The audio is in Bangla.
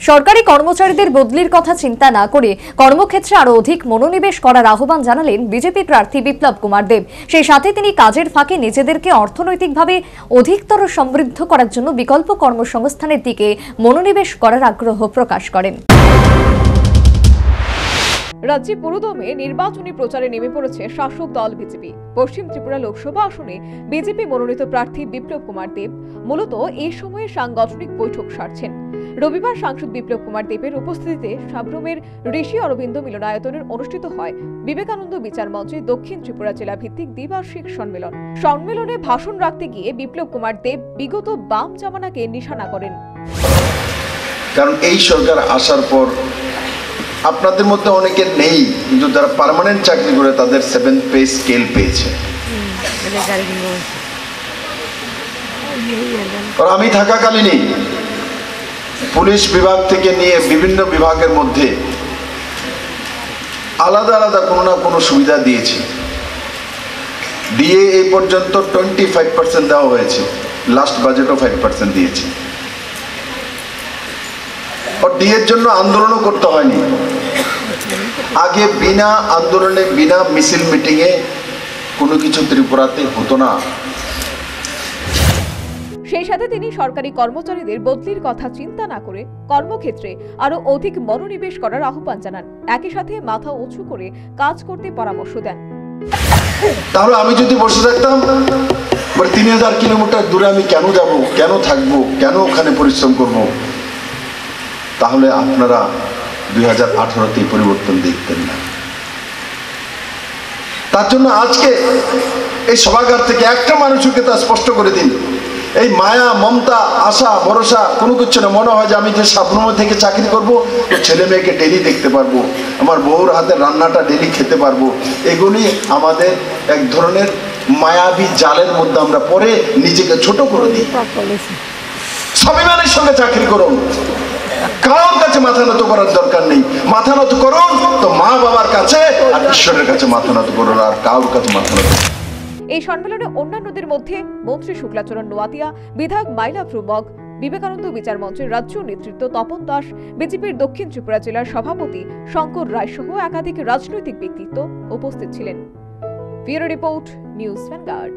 সরকারি কর্মচারীদের বদলির কথা চিন্তা না করে কর্মক্ষেত্রে আরো অধিক মনোনিবেশ করার আহ্বান জানালেন বিজেপি প্রার্থী বিপ্লব কুমার দেব। সেই সাথে তিনি কাজের ফাঁকে নিজেদেরকে অর্থনৈতিকভাবে অধিকতর সমৃদ্ধ করার জন্য বিকল্প কর্মসংস্থানের দিকে মনোনিবেশ করার আগ্রহ প্রকাশ করেন। রাজ্যে পুরোদমে নির্বাচনী প্রচারে নেমে পড়েছে শাসক দল বিজেপি। পশ্চিম ত্রিপুরা লোকসভা আসনে বিজেপি মনোনীত প্রার্থী বিপ্লব কুমার দেব মূলত এই সময়ে সাংগঠনিক বৈঠক সারছেন। রবিবার সাংসদ বিপ্লব কুমার দেবের উপস্থিতিতে সাব্রমের ঋষি অরবিন্দ মিলনায়তনের অনুষ্ঠিত হয় বিবেকানন্দ বিচার মঞ্চে দক্ষিণ ত্রিপুরা জেলা ভিত্তিক দ্বিবার্ষিক সম্মেলন। সম্মেলনে ভাষণ রাখতে গিয়ে বিপ্লব কুমার দেব বিগত বাম জামানাকে নিশানা করেন। কারণ এই সরকার আসার পর আপনাদের মধ্যে অনেকে নেই, কিন্তু যারা পার্মানেন্ট চাকরি করে তাদের 7th পে স্কেল পেয়েছে। আমি থাকাকালীনই পুলিশ বিভাগ থেকে নিয়ে বিভিন্ন বিভাগের মধ্যে আলাদা আলাদা কোনো না কোনো সুবিধা দিয়েছি। দিয়ে এই পর্যন্ত 25% দেওয়া হয়েছে, লাস্ট বাজেটও 5% দিয়েছি। ডিএর জন্য আন্দোলনও করতে হয়নি। আগে বিনা আন্দোলনে বিনা মিছিল মিটিংয়ে কোনো কিছু ত্রিপুরাতে হতো না। সেই সাথে তিনি সরকারি কর্মচারীদের বদলির কথা চিন্তা না করে কর্মক্ষেত্রে আরো অধিক মনোনিবেশ করার আহ্বান জানান। একই সাথে মাথা উঁচু করে কাজ করতে পরামর্শ দেন। তাহলে আমি যদি বসে থাকতাম 3000 কিলোমিটার দূরে আমি কেন যাব, কেন থাকবো, কেন ওখানে পরিশ্রম করব, তাহলে আপনারা 2018-তে পরিবর্তন দেখতেন না। তার জন্য আজকে এই সভাগার থেকে একটা মানুষকে তা স্পষ্ট করে দিন, এই মায়া মমতা আশা ভরসা কোনো কিছু না। মনে হয় যে আমি যে সাবরুম থেকে চাকরি করব, তো ছেলে মেয়েকে ডেলি দেখতে পারবো, আমার বউর হাতের রান্নাটা ডেলি খেতে পারবো। এগুলি আমাদের এক ধরনের মায়াবী জালের মধ্যে আমরা পরে নিজেকে ছোট করে দিই। স্বাভিমানের সঙ্গে চাকরি করুন, কারোর কাছে মাথা নত করার দরকার নেই। মাথা নত করুন তো মা বাবার কাছে আর ঈশ্বরের কাছে মাথা নত করুন, আর কারোর কাছে মাথা নত। এই সম্মেলনে অন্যান্যদের মধ্যে মন্ত্রী শুক্লাচরণ নোয়াতিয়া, বিধায়ক মাইলা ফ্রুমক, বিবেকানন্দ বিচার মঞ্চের রাজ্য নেতৃত্ব তপন দাস, বিজেপির দক্ষিণ ত্রিপুরা জেলার সভাপতি শঙ্কর রায় সহ একাধিক রাজনৈতিক ব্যক্তিত্ব উপস্থিত ছিলেন। Bureau report, news vanguard.